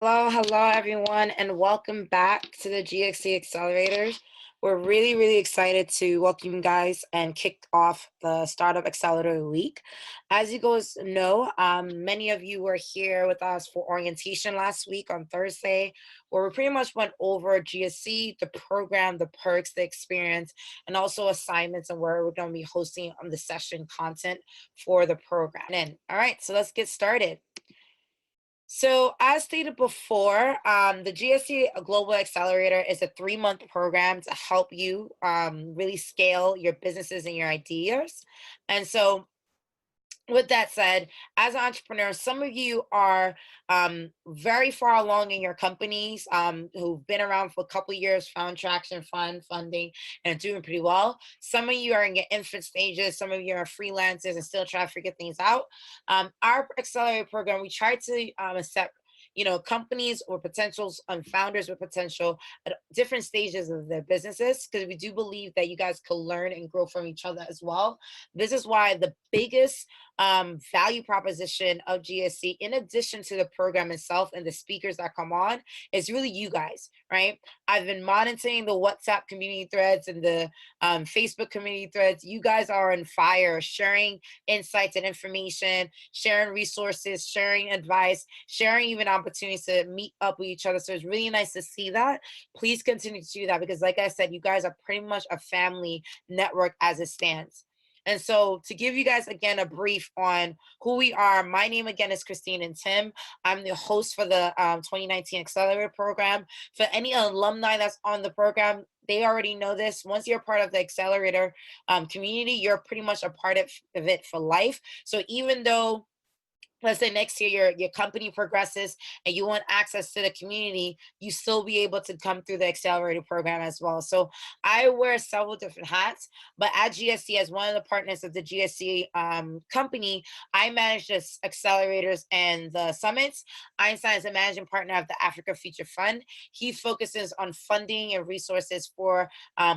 Hello, everyone, and welcome back to the GXE Accelerators. We're really excited to welcome you guys and kick off the Startup Accelerator Week. As you guys know, many of you were here with us for orientation last week on Thursday, where we pretty much went over GSE, the program, the perks, the experience, and also assignments and where we're going to be hosting on the session content for the program. All right, so let's get started. So, as stated before, the GSE Global Accelerator is a 3-month program to help you really scale your businesses and your ideas. And so, with that said, as entrepreneurs, some of you are very far along in your companies who've been around for a couple of years, found traction, funding, and are doing pretty well. Some of you are in your infant stages. Some of you are freelancers and still trying to figure things out. Our accelerator program, we try to accept companies or potentials and founders with potential at different stages of their businesses, because we do believe that you guys can learn and grow from each other as well. This is why the biggest value proposition of GSC, in addition to the program itself and the speakers that come on, is really you guys, right? I've been monitoring the WhatsApp community threads and the Facebook community threads. You guys are on fire, sharing insights and information, sharing resources, sharing advice, sharing even opportunities to meet up with each other. So it's really nice to see that. Please continue to do that because, like I said, you guys are pretty much a family network as it stands. And so, to give you guys again a brief on who we are, my name again is Christine and Tim. I'm the host for the 2019 Accelerator Program. For any alumni that's on the program, they already know this. Once you're part of the Accelerator community, you're pretty much a part of it for life. So, even though let's say next year your company progresses and you want access to the community, you still be able to come through the accelerator program as well. So I wear several different hats, but at GSC, as one of the partners of the GSC company, I manage the accelerators and the summits. Einstein is a managing partner of the Africa Future Fund. He focuses on funding and resources for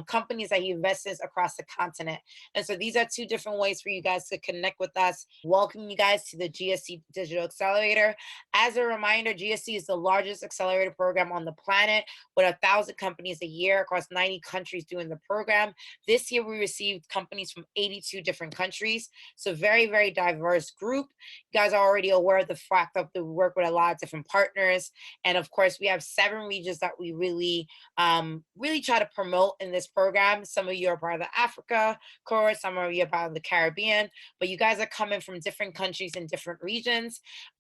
companies that he invests in across the continent. And so these are two different ways for you guys to connect with us. Welcome you guys to the GSC Digital Accelerator. As a reminder, GSC is the largest accelerator program on the planet with 1,000 companies a year across 90 countries doing the program. This year, we received companies from 82 different countries. So very diverse group. You guys are already aware of the fact that we work with a lot of different partners. And of course, we have 7 regions that we really try to promote in this program. Some of you are part of the Africa cohort, some of you are part of the Caribbean, but you guys are coming from different countries and different regions.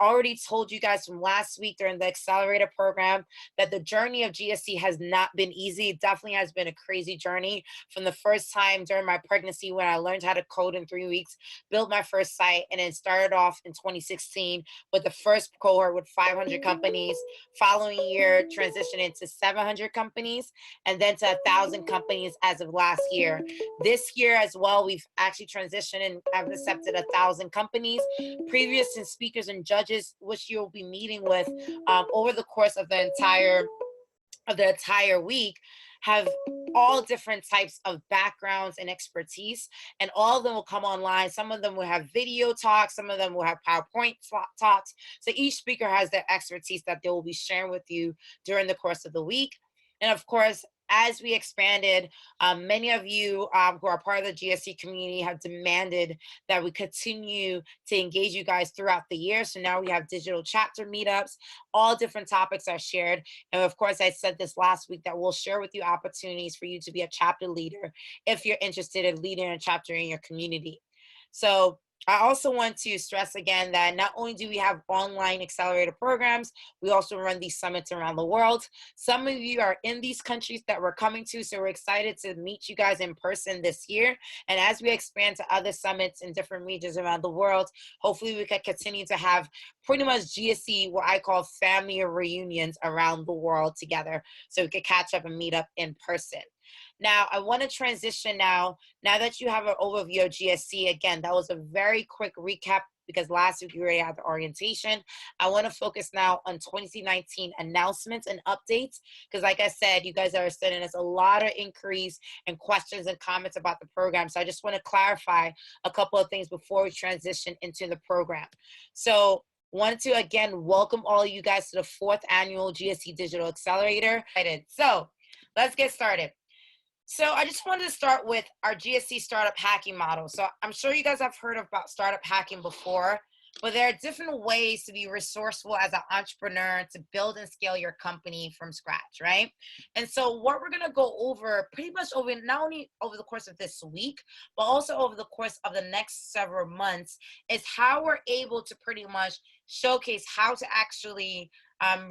Already told you guys from last week during the accelerator program that the journey of GSC has not been easy. It definitely has been a crazy journey. From the first time during my pregnancy when I learned how to code in 3 weeks, built my first site, and then started off in 2016 with the first cohort with 500 companies. Following year, transitioned into 700 companies, and then to 1,000 companies as of last year. This year as well, we've actually transitioned and have accepted 1,000 companies. Previous speakers and judges, which you'll be meeting with over the course of the entire week, have all different types of backgrounds and expertise, and all of them will come online. Some of them will have video talks, some of them will have PowerPoint talks. So each speaker has their expertise that they will be sharing with you during the course of the week. And of course, as we expanded, many of you who are part of the GSC community have demanded that we continue to engage you guys throughout the year. So now we have digital chapter meetups, all different topics are shared. And of course, I said this last week that we'll share with you opportunities for you to be a chapter leader if you're interested in leading a chapter in your community. So I also want to stress again that not only do we have online accelerator programs, we also run these summits around the world. Some of you are in these countries that we're coming to, so we're excited to meet you guys in person this year. And as we expand to other summits in different regions around the world, hopefully we can continue to have pretty much GSC, what I call family reunions around the world together, so we could catch up and meet up in person. Now, I want to transition now that you have an overview of GSC. Again, that was a very quick recap because last week we already had the orientation. I want to focus now on 2019 announcements and updates because, like I said, you guys are sending us a lot of inquiries and questions and comments about the program. So I just want to clarify a couple of things before we transition into the program. So Wanted to again welcome all of you guys to the 4th annual GSE Digital Accelerator. So let's get started. So I just wanted to start with our GSE startup hacking model. So I'm sure you guys have heard about startup hacking before, but there are different ways to be resourceful as an entrepreneur to build and scale your company from scratch, right? And so what we're going to go over pretty much over not only over the course of this week, but also over the course of the next several months is how we're able to pretty much showcase how to actually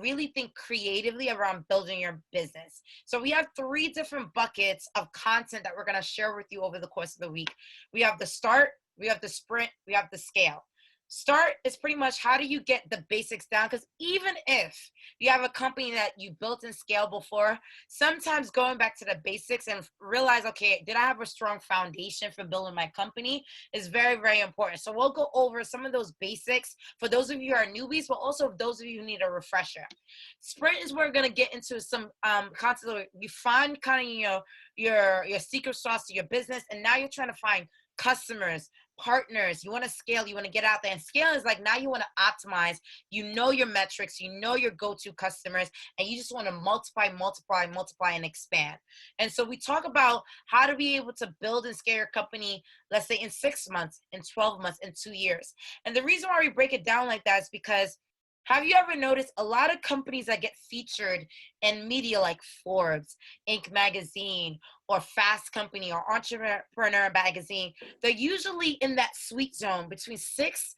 really think creatively around building your business. So we have 3 different buckets of content that we're going to share with you over the course of the week. We have the start, we have the sprint, we have the scale. Start is pretty much how do you get the basics down, because even if you have a company that you built and scaled before, sometimes going back to the basics and realize, okay, did I have a strong foundation for building my company is very, very important. So we'll go over some of those basics for those of you who are newbies, but also those of you who need a refresher. Sprint is where we're going to get into some content where you find kind of your secret sauce to your business, and now you're trying to find customers, partners. You want to scale, you want to get out there, and scale is like now you want to optimize, you know your metrics, you know your go-to customers, and you just want to multiply and expand. And so we talk about how to be able to build and scale your company, let's say in 6 months, in 12 months, in 2 years. And the reason why we break it down like that is because have you ever noticed a lot of companies that get featured in media like Forbes, Inc. magazine, or Fast Company, or Entrepreneur magazine, they're usually in that sweet zone between 6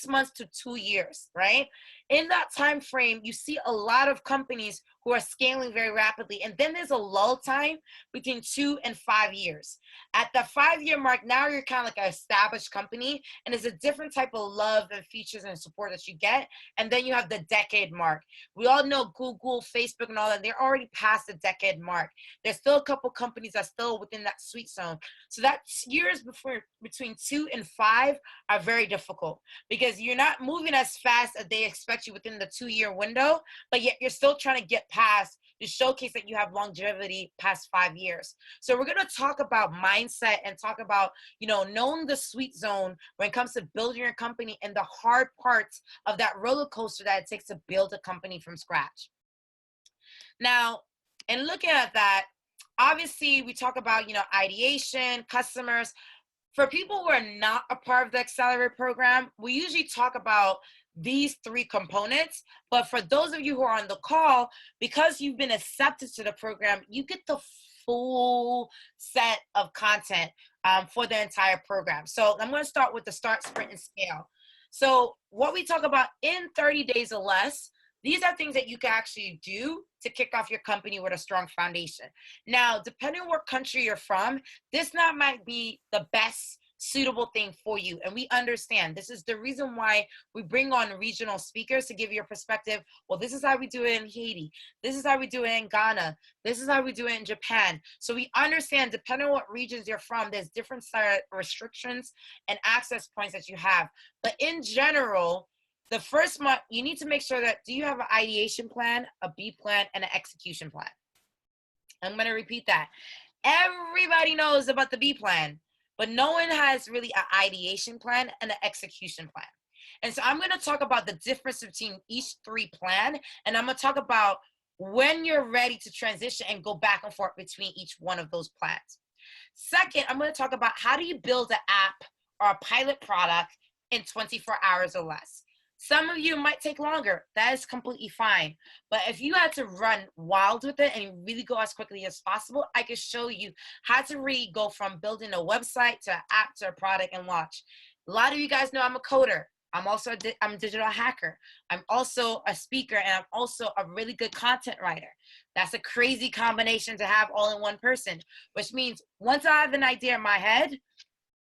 months to 2 years, right? In that time frame, you see a lot of companies who are scaling very rapidly, and then there's a lull time between 2 and 5 years. At the 5-year mark, now you're kind of like an established company, and it's a different type of love and features and support that you get. And then you have the decade mark. We all know Google, Facebook, and all that, they're already past the decade mark. There's still a couple companies that's still within that sweet zone. So that years between 2 and 5 are very difficult because you're not moving as fast as they expect you within the 2-year window, but yet you're still trying to get past to showcase that you have longevity past 5 years. So we're going to talk about mindset and talk about, knowing the sweet zone when it comes to building your company and the hard parts of that roller coaster that it takes to build a company from scratch. Now, in looking at that, obviously we talk about, ideation, customers. For people who are not a part of the Accelerator program, we usually talk about these 3 components. But for those of you who are on the call, because you've been accepted to the program, you get the full set of content for the entire program. So I'm going to start with the start, sprint, and scale. So what we talk about in 30 days or less, these are things that you can actually do to kick off your company with a strong foundation. Now, depending on what country you're from, this not might be the best suitable thing for you. And we understand this is the reason why we bring on regional speakers to give you a perspective. Well, this is how we do it in Haiti. This is how we do it in Ghana. This is how we do it in Japan. So we understand depending on what regions you're from, there's different restrictions and access points that you have. But in general, the first month, you need to make sure that, do you have an ideation plan, a B plan, and an execution plan? I'm going to repeat that. Everybody knows about the B plan, but no one has really an ideation plan and an execution plan. And so I'm going to talk about the difference between each 3 plan, and I'm going to talk about when you're ready to transition and go back and forth between each one of those plans. Second, I'm going to talk about how do you build an app or a pilot product in 24 hours or less. Some of you might take longer. That is completely fine. But if you had to run wild with it and really go as quickly as possible, I can show you how to really go from building a website to an app to a product and launch. A lot of you guys know I'm a coder. I'm a digital hacker. I'm also a speaker, and I'm also a really good content writer. That's a crazy combination to have all in one person, which means once I have an idea in my head,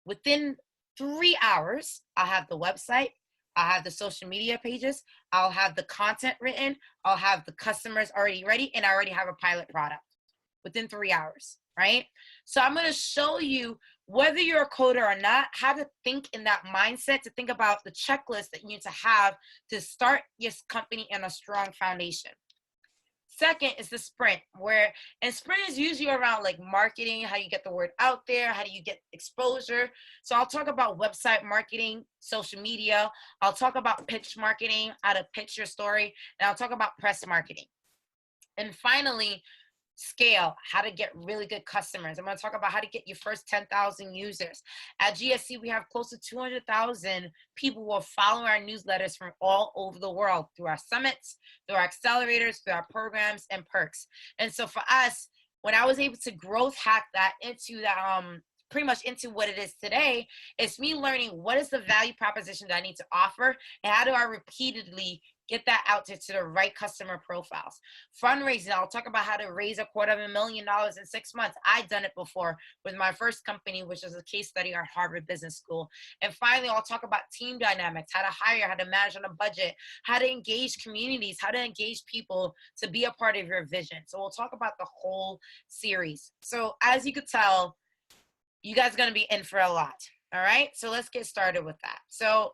within 3 hours, I'll have the website, I'll have the social media pages, I'll have the content written, I'll have the customers already ready, and I already have a pilot product within 3 hours, right? So I'm going to show you, whether you're a coder or not, how to think in that mindset, to think about the checklist that you need to have to start your company in a strong foundation. Second is the sprint, and sprint is usually around like marketing, how you get the word out there, how do you get exposure. So I'll talk about website marketing, social media. I'll talk about pitch marketing, how to pitch your story, and I'll talk about press marketing. And finally, scale, how to get really good customers. I'm going to talk about how to get your first 10,000 users. At GSE, we have close to 200,000 people who are following our newsletters from all over the world through our summits, through our accelerators, through our programs and perks. And so for us, when I was able to growth hack that into that, pretty much into what it is today, it's me learning what is the value proposition that I need to offer and how do I repeatedly get that out to the right customer profiles. Fundraising, I'll talk about how to raise $250,000 in 6 months. I've done it before with my first company, which was a case study at Harvard Business School. And finally, I'll talk about team dynamics, how to hire, how to manage on a budget, how to engage communities, how to engage people to be a part of your vision. So we'll talk about the whole series. So as you could tell, you guys are going to be in for a lot. All right. So let's get started with that. So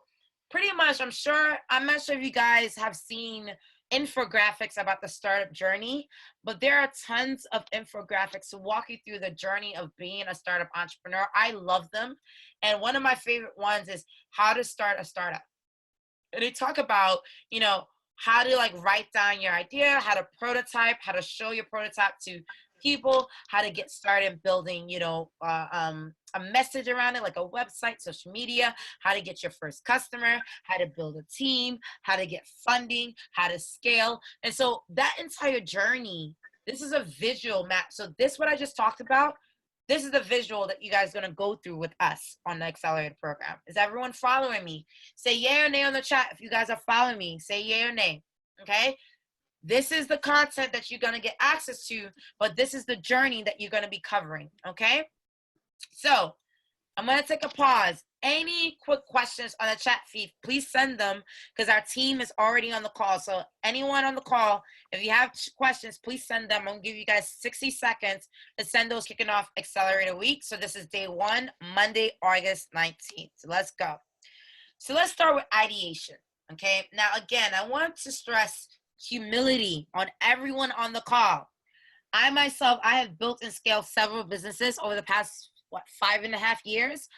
pretty much, I'm not sure if you guys have seen infographics about the startup journey, but there are tons of infographics to walk you through the journey of being a startup entrepreneur. I love them. And one of my favorite ones is how to start a startup. And they talk about, how to like write down your idea, how to prototype, how to show your prototype to people, how to get started building, a message around it, like a website, social media, how to get your first customer, how to build a team, how to get funding, how to scale. And so that entire journey, this is a visual map. So this, what I just talked about, this is the visual that you guys are going to go through with us on the Accelerator program. Is everyone following me? Say yay or nay on the chat. If you guys are following me, say yay or nay. Okay. This is the content that you're going to get access to, but this is the journey that you're going to be covering. Okay. So I'm going to take a pause. Any quick questions on the chat feed, please send them because our team is already on the call. So anyone on the call, if you have questions, please send them. I'm going to give you guys 60 seconds to send those kicking off Accelerator Week. So this is day 1, Monday, August 19th. So let's go. So let's start with ideation. Okay. Now, again, I want to stress humility on everyone on the call. I myself, I have built and scaled several businesses over the past 5.5 years.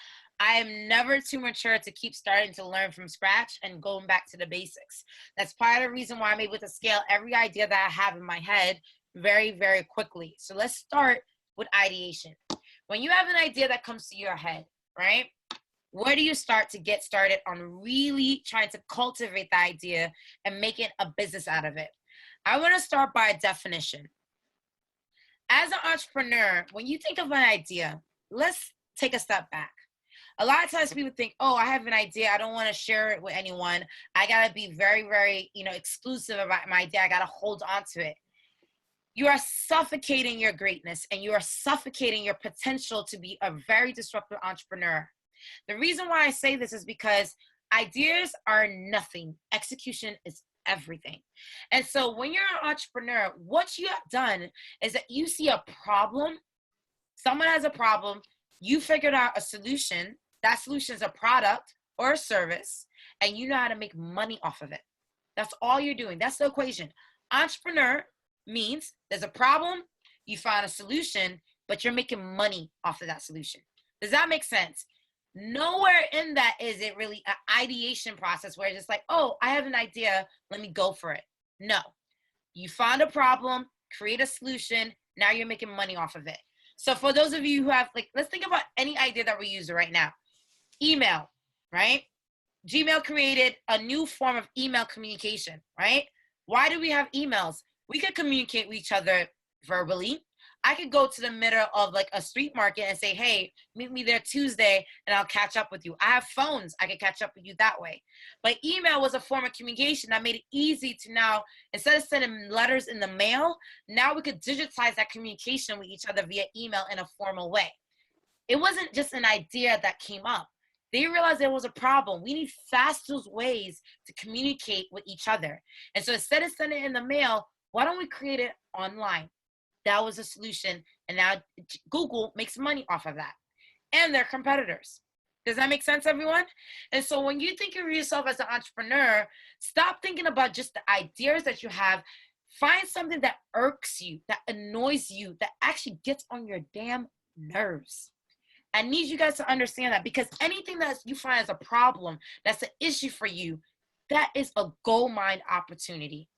I am never too mature to keep starting to learn from scratch and going back to the basics. That's part of the reason why I'm able to scale every idea that I have in my head very, very quickly. So let's start with ideation. When you have an idea that comes to your head, right? Where do you start to get started on really trying to cultivate the idea and making a business out of it? I want to start by a definition. As an entrepreneur, when you think of an idea, let's take a step back. A lot of times people think, oh, I have an idea. I don't want to share it with anyone. I got to be very, very, exclusive about my idea. I got to hold on to it. You are suffocating your greatness and you are suffocating your potential to be a very disruptive entrepreneur. The reason why I say this is because ideas are nothing. Execution is everything. And so when you're an entrepreneur, what you have done is that you see a problem. Someone has a problem. You figured out a solution. That solution is a product or a service, and you know how to make money off of it. That's all you're doing. That's the equation. Entrepreneur means there's a problem, you found a solution, but you're making money off of that solution. Does that make sense? Nowhere in that is it really an ideation process where it's just like, oh, I have an idea, let me go for it. No. You found a problem, create a solution, now you're making money off of it. So for those of you who have, let's think about any idea that we're using right now. Email, right? Gmail created a new form of email communication, right? Why do we have emails? We could communicate with each other verbally. I could go to the middle of a street market and say, hey, meet me there Tuesday and I'll catch up with you. I have phones. I can catch up with you that way. But email was a form of communication that made it easy to now, instead of sending letters in the mail, now we could digitize that communication with each other via email in a formal way. It wasn't just an idea that came up. They realized there was a problem. We need faster ways to communicate with each other. And so instead of sending it in the mail, why don't we create it online? That was a solution. And now Google makes money off of that. And they're competitors. Does that make sense, everyone? And so when you think of yourself as an entrepreneur, stop thinking about just the ideas that you have. Find something that irks you, that annoys you, that actually gets on your damn nerves. I need you guys to understand that, because anything that you find as a problem, that's an issue for you, that is a gold mine opportunity.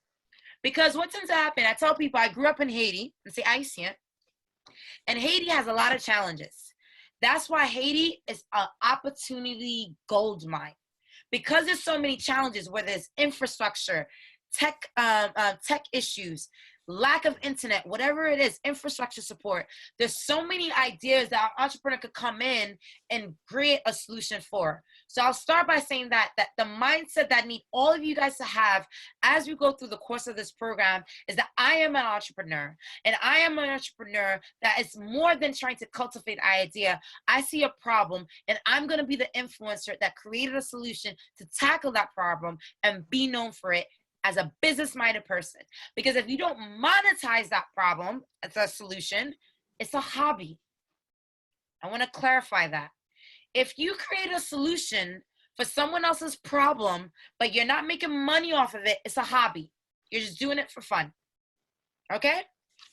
Because what tends to happen, I tell people I grew up in Haiti, and say Haitian, and Haiti has a lot of challenges. That's why Haiti is an opportunity gold mine. Because there's so many challenges, whether it's infrastructure, tech issues, lack of internet, whatever it is, infrastructure support. There's so many ideas that our entrepreneur could come in and create a solution for. So I'll start by saying that the mindset that I need all of you guys to have as we go through the course of this program is that I am an entrepreneur, and I am an entrepreneur that is more than trying to cultivate an idea. I see a problem, and I'm going to be the influencer that created a solution to tackle that problem and be known for it as a business-minded person. Because if you don't monetize that problem as a solution, it's a hobby. I want to clarify that. If you create a solution for someone else's problem, but you're not making money off of it, it's a hobby. You're just doing it for fun. Okay?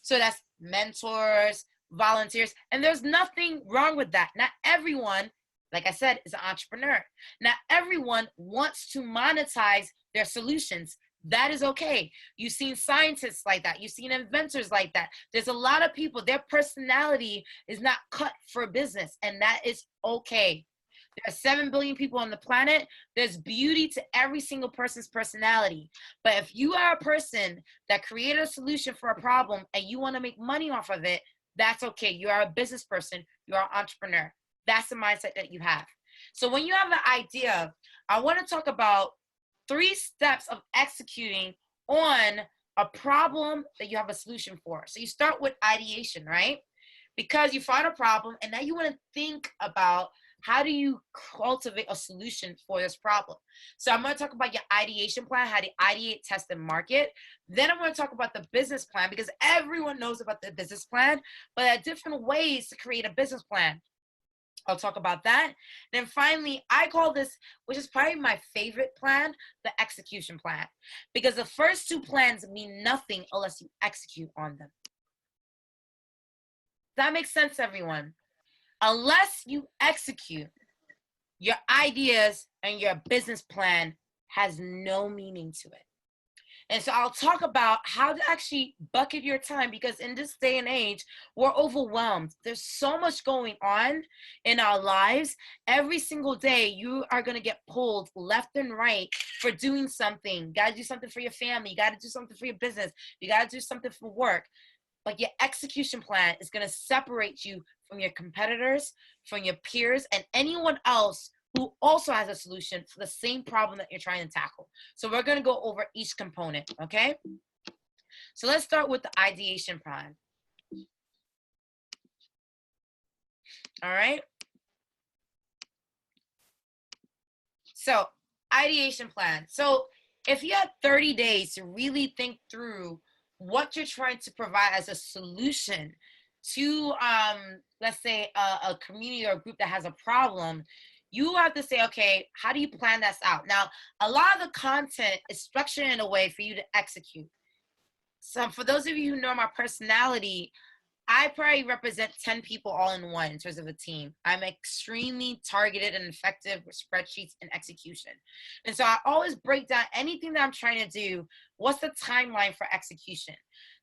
So that's mentors, volunteers, and there's nothing wrong with that. Not everyone, like I said, is an entrepreneur. Not everyone wants to monetize their solutions. That is okay. You've seen scientists like that. You've seen inventors like that. There's a lot of people, their personality is not cut for business, and that is okay. There are 7 billion people on the planet. There's beauty to every single person's personality. But if you are a person that created a solution for a problem and you want to make money off of it, that's okay. You are a business person. You are an entrepreneur. That's the mindset that you have. So when you have an idea, I want to talk about 3 steps of executing on a problem that you have a solution for. So you start with ideation, right? Because you find a problem, and now you want to think about how do you cultivate a solution for this problem. So I'm going to talk about your ideation plan, how to ideate, test, and market. Then I'm going to talk about the business plan, because everyone knows about the business plan, but there are different ways to create a business plan. I'll talk about that. Then finally, I call this, which is probably my favorite plan, the execution plan. Because the first 2 plans mean nothing unless you execute on them. Does that make sense, everyone? Unless you execute, your ideas and your business plan has no meaning to it. And so I'll talk about how to actually bucket your time, because in this day and age, we're overwhelmed. There's so much going on in our lives. Every single day, you are going to get pulled left and right for doing something. You got to do something for your family. You got to do something for your business. You got to do something for work. But your execution plan is going to separate you from your competitors, from your peers, and anyone else who also has a solution for the same problem that you're trying to tackle. So we're going to go over each component, okay? So let's start with the ideation plan. All right? So ideation plan. So if you have 30 days to really think through what you're trying to provide as a solution to, let's say, a community or a group that has a problem, you have to say, okay, how do you plan this out? Now, a lot of the content is structured in a way for you to execute. So for those of you who know my personality, I probably represent 10 people all in one in terms of a team. I'm extremely targeted and effective with spreadsheets and execution. And so I always break down anything that I'm trying to do. What's the timeline for execution?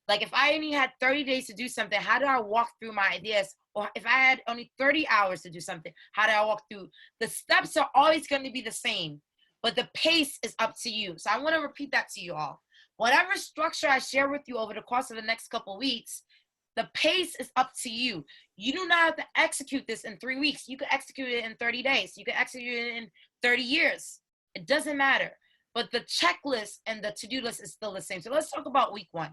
Like if I only had 30 days to do something, how do I walk through my ideas? Or if I had only 30 hours to do something, how do I walk through? The steps are always going to be the same, but the pace is up to you. So I want to repeat that to you all. Whatever structure I share with you over the course of the next couple of weeks, the pace is up to you. You do not have to execute this in 3 weeks. You can execute it in 30 days. You can execute it in 30 years. It doesn't matter. But the checklist and the to-do list is still the same. So let's talk about week 1.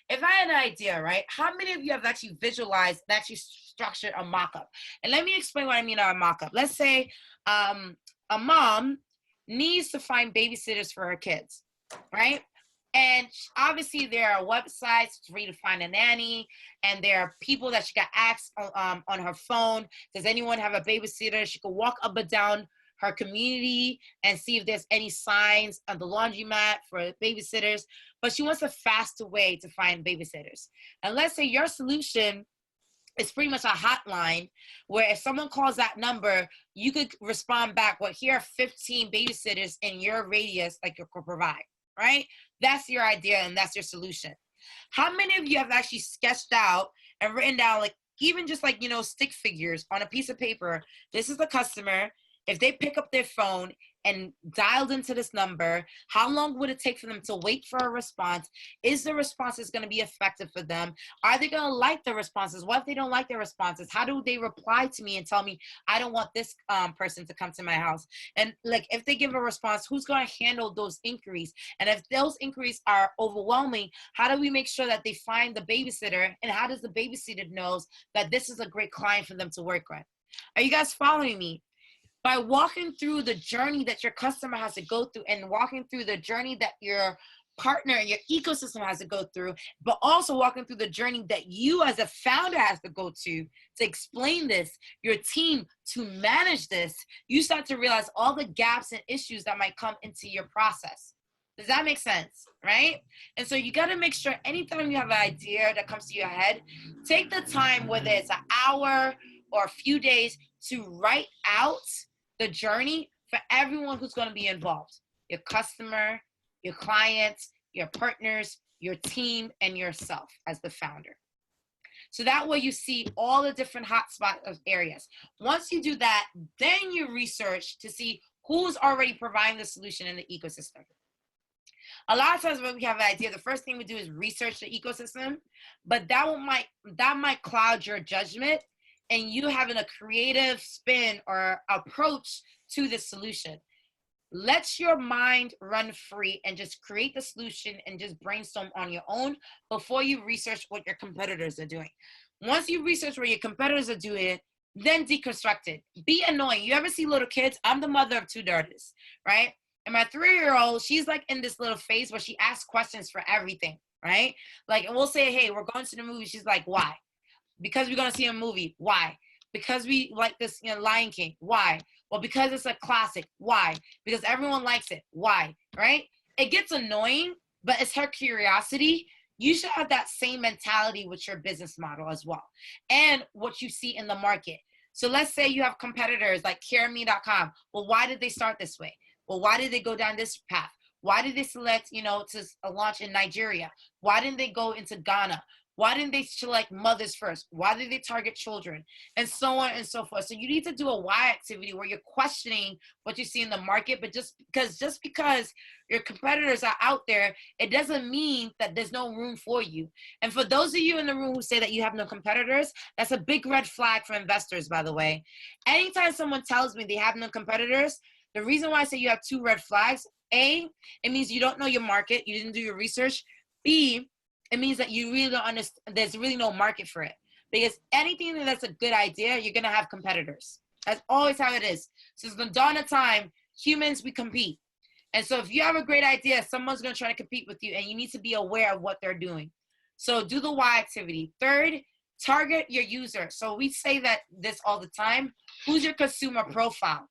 If I had an idea, right, how many of you have actually visualized and actually structured a mock-up? And let me explain what I mean by a mock-up. Let's say a mom needs to find babysitters for her kids, right? And obviously there are websites for you to find a nanny, and there are people that she got asked on her phone, does anyone have a babysitter? She could walk up and down her community and see if there's any signs on the laundromat for babysitters, but she wants a faster way to find babysitters. And let's say your solution is pretty much a hotline where if someone calls that number, you could respond back, well, here are 15 babysitters in your radius that you could provide, right? That's your idea and that's your solution. How many of you have actually sketched out and written down, like, even just like, stick figures on a piece of paper? This is the customer. If they pick up their phone and dialed into this number, how long would it take for them to wait for a response? Is the responses going to be effective for them? Are they going to like the responses? What if they don't like their responses? How do they reply to me and tell me, I don't want this person to come to my house? And like, if they give a response, who's going to handle those inquiries? And if those inquiries are overwhelming, how do we make sure that they find the babysitter? And how does the babysitter knows that this is a great client for them to work with? Are you guys following me? By walking through the journey that your customer has to go through and walking through the journey that your partner and your ecosystem has to go through, but also walking through the journey that you as a founder has to go to explain this, your team to manage this, you start to realize all the gaps and issues that might come into your process. Does that make sense, right? And so you got to make sure anytime you have an idea that comes to your head, take the time, whether it's an hour or a few days, to write out the journey for everyone who's going to be involved. Your customer, your clients, your partners, your team, and yourself as the founder. So that way you see all the different hotspot of areas. Once you do that, then you research to see who's already providing the solution in the ecosystem. A lot of times when we have an idea, the first thing we do is research the ecosystem, but that might cloud your judgment and you having a creative spin or approach to the solution. Let your mind run free and just create the solution and just brainstorm on your own before you research what your competitors are doing. Once you research what your competitors are doing, then deconstruct it. Be annoying. You ever see little kids? I'm the mother of 2 daughters, right? And my 3-year-old, she's like in this little phase where she asks questions for everything, right? Like, and we'll say, hey, we're going to the movie. She's like, why? Because we're going to see a movie. Why? Because we like this, Lion King. Why? Well, because it's a classic. Why? Because everyone likes it. Why? Right? It gets annoying, but it's her curiosity. You should have that same mentality with your business model as well and what you see in the market. So let's say you have competitors like careme.com. Well, why did they start this way? Well, why did they go down this path? Why did they select, to launch in Nigeria? Why didn't they go into Ghana? Why didn't they select mothers first? Why did they target children? And so on and so forth. So you need to do a why activity where you're questioning what you see in the market, but just because your competitors are out there, it doesn't mean that there's no room for you. And for those of you in the room who say that you have no competitors, that's a big red flag for investors, by the way. Anytime someone tells me they have no competitors, the reason why I say you have 2 red flags, A, it means you don't know your market, you didn't do your research. B, it means that you really don't understand, there's really no market for it. Because anything that's a good idea, you're going to have competitors. That's always how it is. Since the dawn of time, humans, we compete. And so if you have a great idea, someone's going to try to compete with you, and you need to be aware of what they're doing. So do the why activity. Third, target your user. So we say that this all the time. Who's your consumer profile?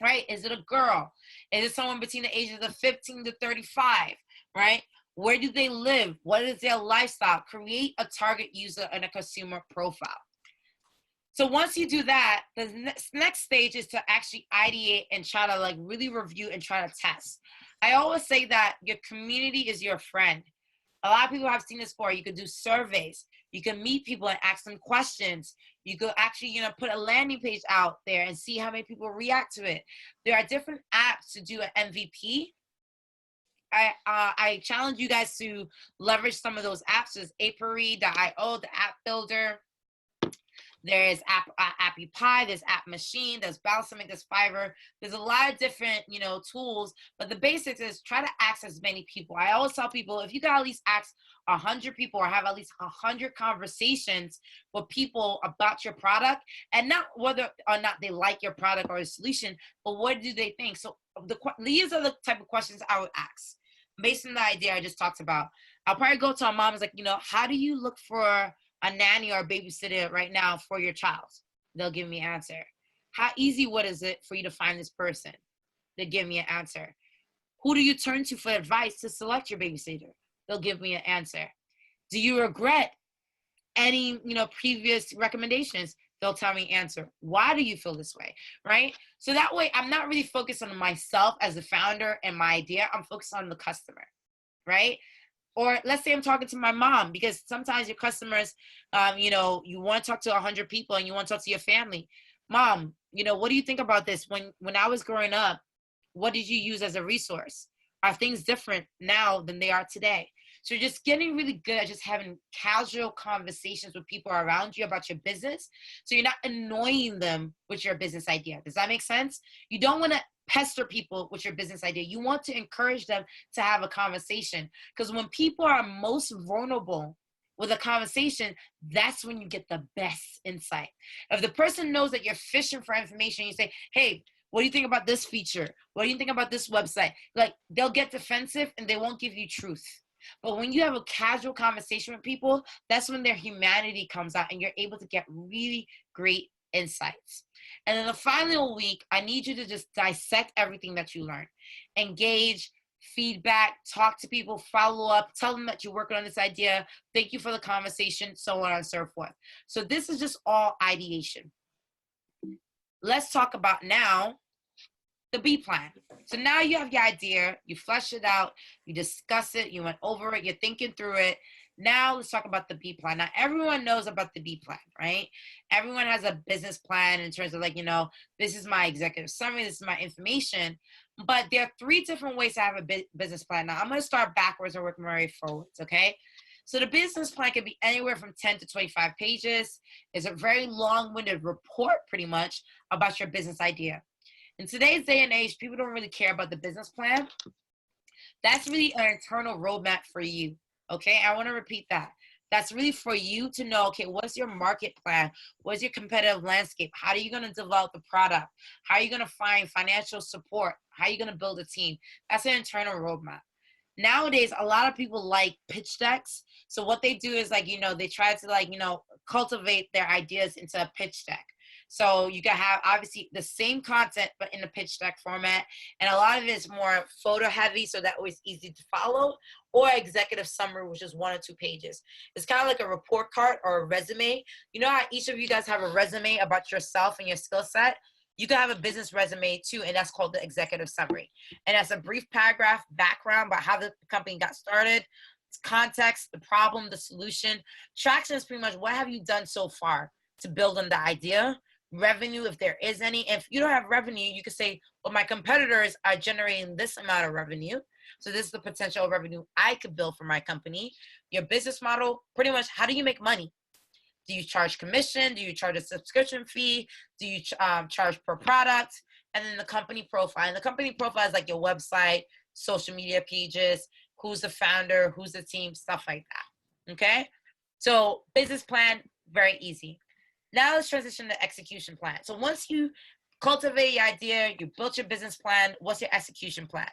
Right? Is it a girl? Is it someone between the ages of 15 to 35? Right? Where do they live? What is their lifestyle? Create a target user and a consumer profile. So once you do that, the next stage is to actually ideate and try to like really review and try to test. I always say that your community is your friend. A lot of people have seen this before. You could do surveys. You can meet people and ask them questions. You could actually, put a landing page out there and see how many people react to it. There are different apps to do an MVP. I challenge you guys to leverage some of those apps. There's Apiary.io, the app builder. There's Appy Pie, there's App Machine, there's Balsamic, there's Fiverr. There's a lot of different, tools, but the basics is try to ask as many people. I always tell people, if you can at least ask 100 people or have at least 100 conversations with people about your product, and not whether or not they like your product or a solution, but what do they think? So these are the type of questions I would ask. Based on the idea I just talked about, I'll probably go to a mom and like, how do you look for a nanny or a babysitter right now for your child? They'll give me an answer. How easy, what is it for you to find this person? They give me an answer. Who do you turn to for advice to select your babysitter? They'll give me an answer. Do you regret any, previous recommendations? They'll tell me answer. Why do you feel this way? Right? So that way I'm not really focused on myself as a founder and my idea. I'm focused on the customer, right? Or let's say I'm talking to my mom, because sometimes your customers, you want to talk to 100 people and you want to talk to your family. Mom, what do you think about this? When I was growing up, what did you use as a resource? Are things different now than they are today? So you're just getting really good at just having casual conversations with people around you about your business. So you're not annoying them with your business idea. Does that make sense? You don't want to pester people with your business idea. You want to encourage them to have a conversation, because when people are most vulnerable with a conversation, that's when you get the best insight. If the person knows that you're fishing for information, you say, hey, what do you think about this feature? What do you think about this website? Like, they'll get defensive and they won't give you truth. But when you have a casual conversation with people, that's when their humanity comes out and you're able to get really great insights. And in the final week, I need you to just dissect everything that you learned. Engage, feedback, talk to people, follow up, tell them that you're working on this idea. Thank you for the conversation, so on and so forth. So this is just all ideation. Let's talk about now the B plan. So now you have your idea, you flesh it out, you discuss it, you went over it, you're thinking through it. Now let's talk about the B plan. Now everyone knows about the B plan, right? Everyone has a business plan in terms of like, this is my executive summary, this is my information. But there are 3 different ways to have a business plan. Now I'm going to start backwards and work my way forwards, okay? So the business plan can be anywhere from 10 to 25 pages. It's a very long-winded report pretty much about your business idea. In today's day and age, people don't really care about the business plan. That's really an internal roadmap for you, okay? I want to repeat that. That's really for you to know, okay, what's your market plan? What's your competitive landscape? How are you going to develop the product? How are you going to find financial support? How are you going to build a team? That's an internal roadmap. Nowadays, a lot of people like pitch decks. So what they do is they try to cultivate their ideas into a pitch deck. So you can have obviously the same content, but in a pitch deck format. And a lot of it is more photo heavy, so that way it's easy to follow, or executive summary, which is 1 or 2 pages. It's kind of like a report card or a resume. You know how each of you guys have a resume about yourself and your skill set? You can have a business resume too, and that's called the executive summary. And that's a brief paragraph background about how the company got started, context, the problem, the solution. Traction is pretty much what have you done so far to build on the idea. Revenue, if there is any. If you don't have revenue, you could say, well, my competitors are generating this amount of revenue, so this is the potential revenue I could build for my company. Your business model, pretty much, how do you make money? Do you charge commission? Do you charge a subscription fee? Do you charge per product? And then the company profile. And the company profile is like your website, social media pages, who's the founder, who's the team, stuff like that. Okay? So business plan, very easy. Now let's transition to execution plan. So once you cultivate your idea, you built your business plan, what's your execution plan?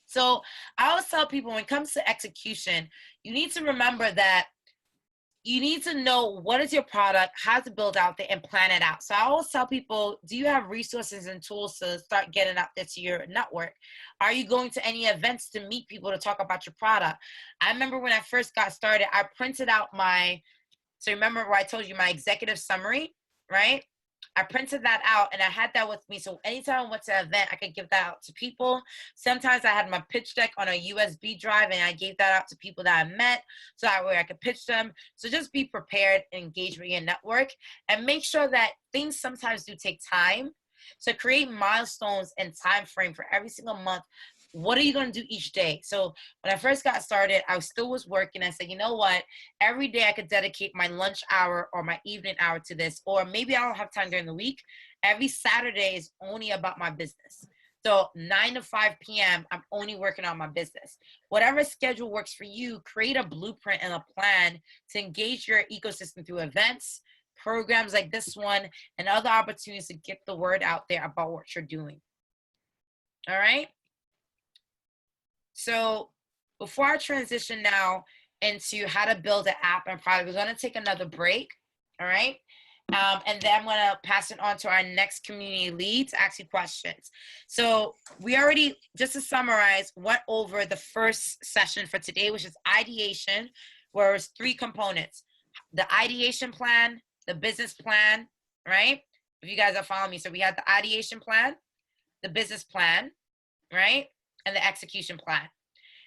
So I always tell people when it comes to execution, you need to remember that you need to know what is your product, how to build out there, and plan it out. So I always tell people, do you have resources and tools to start getting out there to your network? Are you going to any events to meet people to talk about your product? I remember when I first got started, I printed out so remember where I told you my executive summary, right? I printed that out and I had that with me. So anytime I went to an event, I could give that out to people. Sometimes I had my pitch deck on a USB drive and I gave that out to people that I met so that way I could pitch them. So just be prepared and engage with your network and make sure that things sometimes do take time. So create milestones and time frame for every single month. What are you going to do each day? So when I first got started, I still was working. I said, you know what? Every day I could dedicate my lunch hour or my evening hour to this, or maybe I don't have time during the week. Every Saturday is only about my business. So 9 to 5 p.m., I'm only working on my business. Whatever schedule works for you, create a blueprint and a plan to engage your ecosystem through events, programs like this one, and other opportunities to get the word out there about what you're doing. All right? So before I transition now into how to build an app and product, we're going to take another break, all right? And then I'm going to pass it on to our next community lead to ask you questions. So we already, just to summarize, went over the first session for today, which is ideation, where it's 3 components: the ideation plan, the business plan, right? If you guys are following me. So we had the ideation plan, the business plan, right? And the execution plan.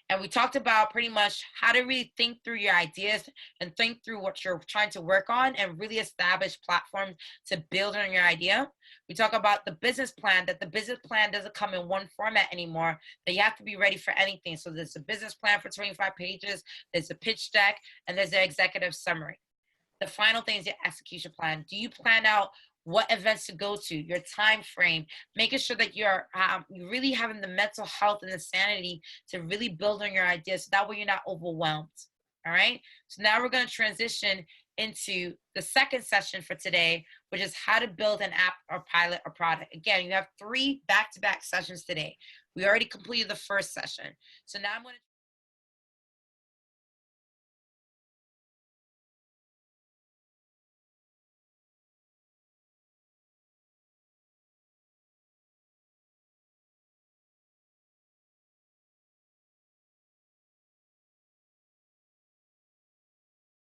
And we talked about pretty much how to really think through your ideas and think through what you're trying to work on and really establish platforms to build on your idea. We talk about the business plan, that the business plan doesn't come in one format anymore, that you have to be ready for anything. So there's a business plan for 25 pages, there's a pitch deck, and there's an executive summary. The final thing is your execution plan. Do you plan out what events to go to, your time frame, making sure that you're really having the mental health and the sanity to really build on your ideas, so that way you're not overwhelmed. All right. So now we're going to transition into the second session for today, which is how to build an app or pilot or product. Again, you have 3 back-to-back sessions today. We already completed the first session. So now I'm going to